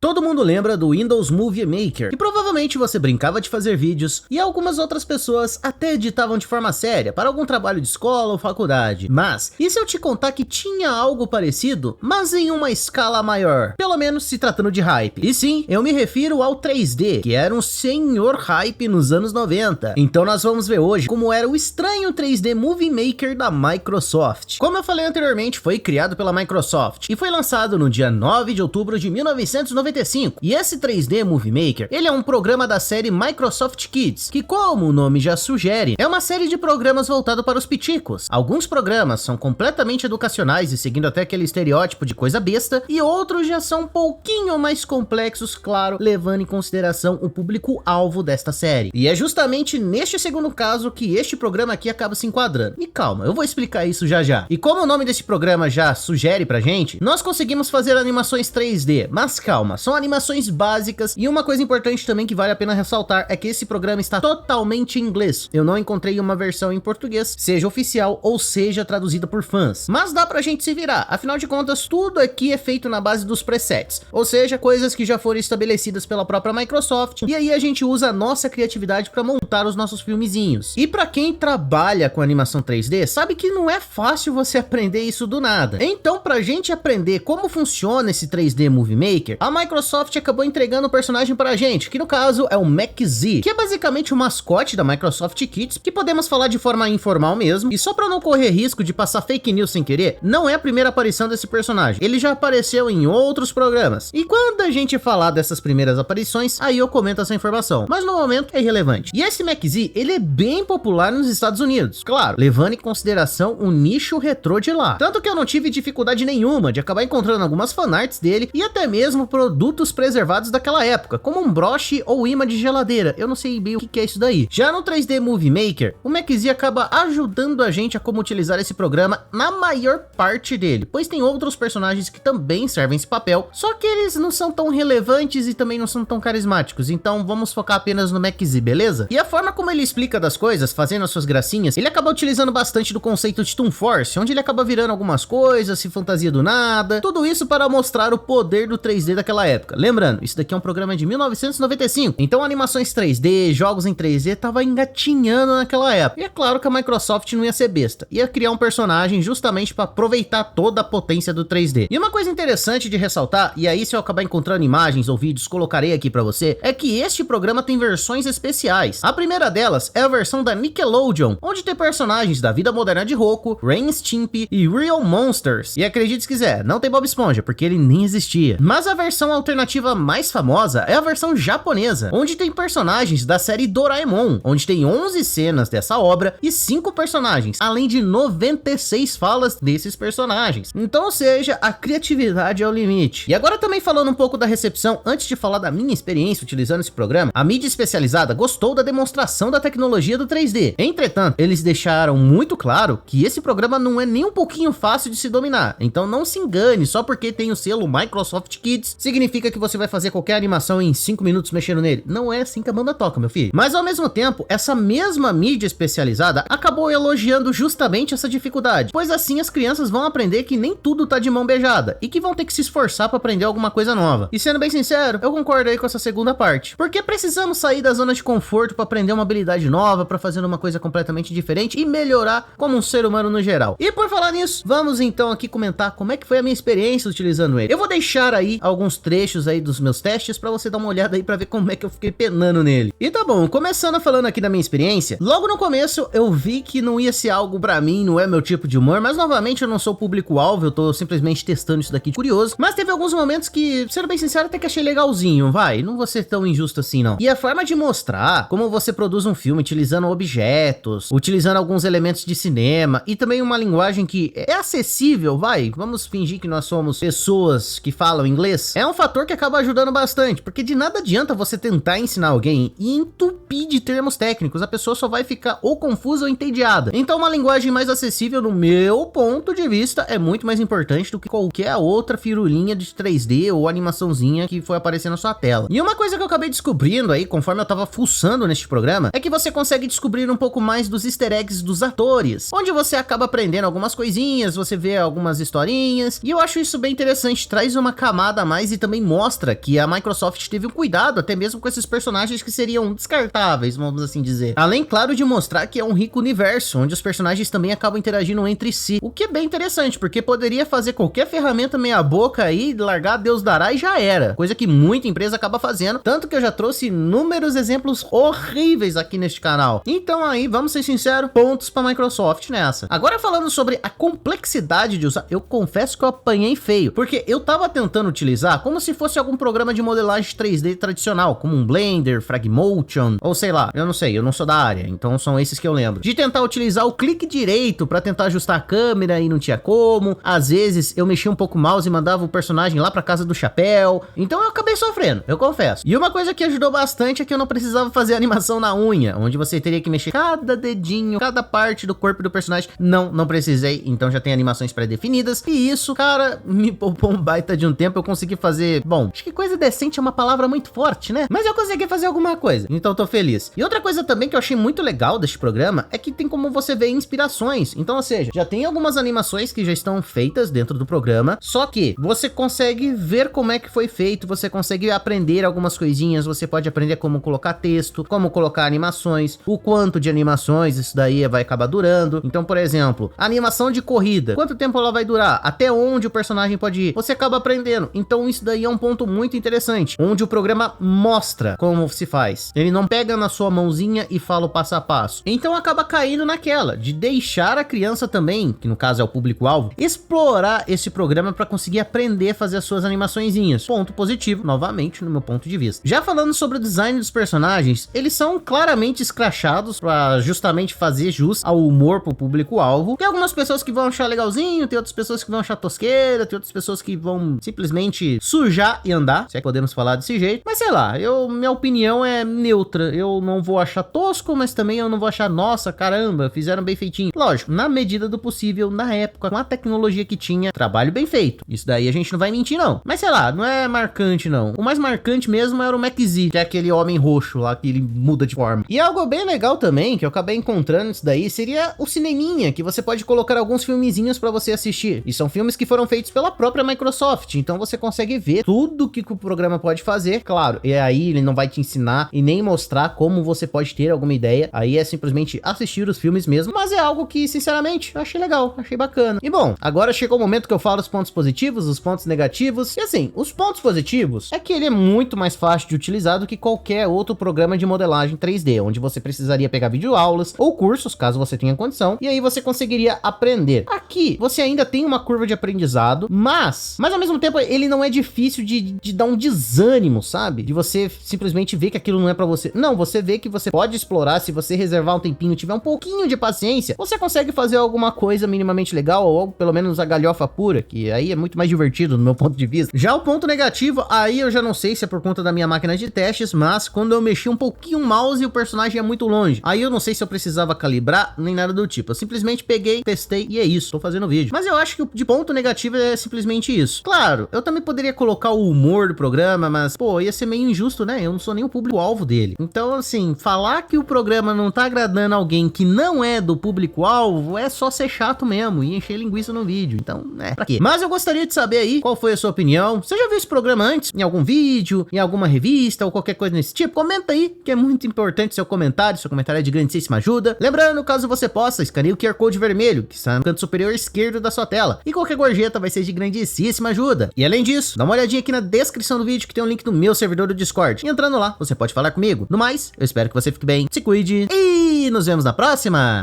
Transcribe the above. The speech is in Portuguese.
Todo mundo lembra do Windows Movie Maker, que provavelmente você brincava de fazer vídeos, e algumas outras pessoas até editavam de forma séria, para algum trabalho de escola ou faculdade. Mas, e se eu te contar que tinha algo parecido, mas em uma escala maior? Pelo menos se tratando de hype. E sim, eu me refiro ao 3D, que era um senhor hype nos anos 90. Então nós vamos ver hoje como era o estranho 3D Movie Maker da Microsoft. Como eu falei anteriormente, foi criado pela Microsoft, e foi lançado no dia 9 de outubro de 1995. E esse 3D Movie Maker, ele é um programa da série Microsoft Kids, que como o nome já sugere, é uma série de programas voltado para os piticos. Alguns programas são completamente educacionais e seguindo até aquele estereótipo de coisa besta, e outros já são um pouquinho mais complexos, claro, levando em consideração o público-alvo desta série. E é justamente neste segundo caso que este programa aqui acaba se enquadrando. E calma, eu vou explicar isso já já. E como o nome desse programa já sugere pra gente, nós conseguimos fazer animações 3D, mas calma, são animações básicas, e uma coisa importante também que vale a pena ressaltar é que esse programa está totalmente em inglês. Eu não encontrei uma versão em português, seja oficial ou seja traduzida por fãs. Mas dá pra gente se virar, afinal de contas tudo aqui é feito na base dos presets, ou seja, coisas que já foram estabelecidas pela própria Microsoft, e aí a gente usa a nossa criatividade para montar os nossos filmezinhos. E pra quem trabalha com animação 3D, sabe que não é fácil você aprender isso do nada. Então pra gente aprender como funciona esse 3D Movie Maker, a Microsoft acabou entregando um personagem pra gente, que no caso é o Mac-Z, que é basicamente o mascote da Microsoft Kids, que podemos falar de forma informal mesmo, e só pra não correr risco de passar fake news sem querer, não é a primeira aparição desse personagem, ele já apareceu em outros programas, e quando a gente falar dessas primeiras aparições, aí eu comento essa informação, mas no momento é irrelevante. E esse Mac-Z, ele é bem popular nos Estados Unidos, claro, levando em consideração o nicho retrô de lá, tanto que eu não tive dificuldade nenhuma de acabar encontrando algumas fanarts dele, e até mesmo produtos preservados daquela época, como um broche ou imã de geladeira. Eu não sei bem o que é isso daí. Já no 3D Movie Maker, o Mac-Z acaba ajudando a gente a como utilizar esse programa na maior parte dele, pois tem outros personagens que também servem esse papel, só que eles não são tão relevantes e também não são tão carismáticos, então vamos focar apenas no Mac-Z, beleza? E a forma como ele explica das coisas, fazendo as suas gracinhas, ele acaba utilizando bastante do conceito de Toon Force, onde ele acaba virando algumas coisas, se fantasia do nada, tudo isso para mostrar o poder do 3D daquela época. Lembrando, isso daqui é um programa de 1995, então animações 3D, jogos em 3D tava engatinhando naquela época. E é claro que a Microsoft não ia ser besta, ia criar um personagem justamente para aproveitar toda a potência do 3D. E uma coisa interessante de ressaltar, e aí se eu acabar encontrando imagens ou vídeos, colocarei aqui para você, é que este programa tem versões especiais. A primeira delas é a versão da Nickelodeon, onde tem personagens da vida moderna de Roku, Ren Stimpy e Real Monsters. E acredite se quiser, não tem Bob Esponja, porque ele nem existia. Mas a versão alternativa mais famosa é a versão japonesa, onde tem personagens da série Doraemon, onde tem 11 cenas dessa obra e 5 personagens, além de 96 falas desses personagens. Então, ou seja, a criatividade é o limite. E agora também falando um pouco da recepção, antes de falar da minha experiência utilizando esse programa, a mídia especializada gostou da demonstração da tecnologia do 3D. Entretanto, eles deixaram muito claro que esse programa não é nem um pouquinho fácil de se dominar, então não se engane, só porque tem o selo Microsoft Kids, significa que você vai fazer qualquer animação em 5 minutos mexendo nele. Não é assim que a banda toca, meu filho. Mas ao mesmo tempo, essa mesma mídia especializada acabou elogiando justamente essa dificuldade, pois assim as crianças vão aprender que nem tudo tá de mão beijada, e que vão ter que se esforçar para aprender alguma coisa nova. E sendo bem sincero, eu concordo aí com essa segunda parte, porque precisamos sair da zona de conforto para aprender uma habilidade nova, para fazer uma coisa completamente diferente e melhorar como um ser humano no geral. E por falar nisso, vamos então aqui comentar como é que foi a minha experiência utilizando ele. Eu vou deixar aí alguns trechos aí dos meus testes para você dar uma olhada aí para ver como é que eu fiquei penando nele. E tá bom, começando falando aqui da minha experiência, logo no começo eu vi que não ia ser algo pra mim, não é meu tipo de humor, mas novamente eu não sou público-alvo, eu tô simplesmente testando isso daqui de curioso, mas teve alguns momentos que, sendo bem sincero, até que achei legalzinho, vai, não vou ser tão injusto assim não. E a forma de mostrar como você produz um filme utilizando objetos, utilizando alguns elementos de cinema e também uma linguagem que é acessível, vai, vamos fingir que nós somos pessoas que falam inglês, é um fator que acaba ajudando bastante, porque de nada adianta você tentar ensinar alguém e entupir de termos técnicos, a pessoa só vai ficar ou confusa ou entediada. Então uma linguagem mais acessível, no meu ponto de vista, é muito mais importante do que qualquer outra firulinha de 3D ou animaçãozinha que foi aparecer na sua tela. E uma coisa que eu acabei descobrindo aí, conforme eu tava fuçando neste programa, é que você consegue descobrir um pouco mais dos easter eggs dos atores, onde você acaba aprendendo algumas coisinhas, você vê algumas historinhas, e eu acho isso bem interessante, traz uma camada a mais e também também mostra que a Microsoft teve um cuidado até mesmo com esses personagens que seriam descartáveis, vamos assim dizer. Além, claro, de mostrar que é um rico universo, onde os personagens também acabam interagindo entre si, o que é bem interessante, porque poderia fazer qualquer ferramenta meia boca aí, largar Deus dará e já era, coisa que muita empresa acaba fazendo, tanto que eu já trouxe inúmeros exemplos horríveis aqui neste canal. Então aí, vamos ser sinceros, pontos pra Microsoft nessa. Agora falando sobre a complexidade de usar, eu confesso que eu apanhei feio, porque eu tava tentando utilizar como se fosse algum programa de modelagem 3D tradicional, como um Blender, Fragmotion, ou sei lá, eu não sei, eu não sou da área, então são esses que eu lembro. De tentar utilizar o clique direito pra tentar ajustar a câmera e não tinha como, às vezes eu mexia um pouco o mouse e mandava o personagem lá pra casa do chapéu, então eu acabei sofrendo, eu confesso. E uma coisa que ajudou bastante é que eu não precisava fazer animação na unha, onde você teria que mexer cada dedinho, cada parte do corpo do personagem. Não precisei, então já tem animações pré-definidas, e isso, cara, me poupou um baita de um tempo. Eu consegui fazer, bom, acho que coisa decente é uma palavra muito forte, né? Mas eu consegui fazer alguma coisa, então tô feliz. E outra coisa também que eu achei muito legal deste programa é que tem como você ver inspirações, então, ou seja, já tem algumas animações que já estão feitas dentro do programa, só que você consegue ver como é que foi feito, você consegue aprender algumas coisinhas, você pode aprender como colocar texto, como colocar animações, o quanto de animações isso daí vai acabar durando. Então, por exemplo, a animação de corrida, quanto tempo ela vai durar, até onde o personagem pode ir, você acaba aprendendo. Então isso daí é um ponto muito interessante, onde o programa mostra como se faz. Ele não pega na sua mãozinha e fala o passo a passo. Então acaba caindo naquela de deixar a criança também, que no caso é o público-alvo, explorar esse programa para conseguir aprender a fazer as suas animaçõezinhas. Ponto positivo, novamente, no meu ponto de vista. Já falando sobre o design dos personagens, eles são claramente escrachados para justamente fazer jus ao humor pro público-alvo. Tem algumas pessoas que vão achar legalzinho, tem outras pessoas que vão achar tosqueira, tem outras pessoas que vão simplesmente sujar e andar, se é que podemos falar desse jeito. Mas sei lá, minha opinião é neutra. Eu não vou achar tosco, mas também eu não vou achar, nossa, caramba, fizeram bem feitinho. Lógico, na medida do possível, na época, com a tecnologia que tinha, trabalho bem feito. Isso daí a gente não vai mentir, não. Mas sei lá, não é marcante, não. O mais marcante mesmo era o Mac Z, que é aquele homem roxo lá, que ele muda de forma. E algo bem legal também, que eu acabei encontrando isso daí, seria o cineminha, que você pode colocar alguns filmezinhos pra você assistir. E são filmes que foram feitos pela própria Microsoft, então você consegue ver tudo que o programa pode fazer, claro. E aí ele não vai te ensinar e nem mostrar como você pode ter alguma ideia, aí é simplesmente assistir os filmes mesmo, mas é algo que, sinceramente, eu achei legal, achei bacana. E bom, agora chegou o momento que eu falo os pontos positivos, os pontos negativos, e assim, os pontos positivos é que ele é muito mais fácil de utilizar do que qualquer outro programa de modelagem 3D, onde você precisaria pegar videoaulas ou cursos, caso você tenha condição, e aí você conseguiria aprender. Aqui, você ainda tem uma curva de aprendizado, mas ao mesmo tempo, ele não é difícil de dar um desânimo, sabe? De você simplesmente ver que aquilo não é pra você. Não, você vê que você pode explorar, se você reservar um tempinho, tiver um pouquinho de paciência, você consegue fazer alguma coisa minimamente legal, ou pelo menos a galhofa pura, que aí é muito mais divertido no meu ponto de vista. Já o ponto negativo, aí eu já não sei se é por conta da minha máquina de testes, mas quando eu mexi um pouquinho o mouse e o personagem é muito longe, aí eu não sei se eu precisava calibrar, nem nada do tipo. Eu simplesmente peguei, testei e é isso, tô fazendo vídeo. Mas eu acho que o de ponto negativo é simplesmente isso. Claro, eu também poderia colocar o humor do programa, mas, pô, ia ser meio injusto, né? Eu não sou nem o público-alvo dele. Então, assim, falar que o programa não tá agradando alguém que não é do público-alvo é só ser chato mesmo e encher linguiça no vídeo. Então, pra quê? Mas eu gostaria de saber aí qual foi a sua opinião. Você já viu esse programa antes? Em algum vídeo? Em alguma revista? Ou qualquer coisa desse tipo? Comenta aí, que é muito importante seu comentário. Seu comentário é de grandíssima ajuda. Lembrando, caso você possa, escaneie o QR Code vermelho, que está no canto superior esquerdo da sua tela. E qualquer gorjeta vai ser de grandíssima ajuda. E além disso, dá uma olhadinha aqui na descrição do vídeo, que tem um link do meu servidor do Discord. E entrando lá, você pode falar comigo. No mais, eu espero que você fique bem, se cuide e nos vemos na próxima!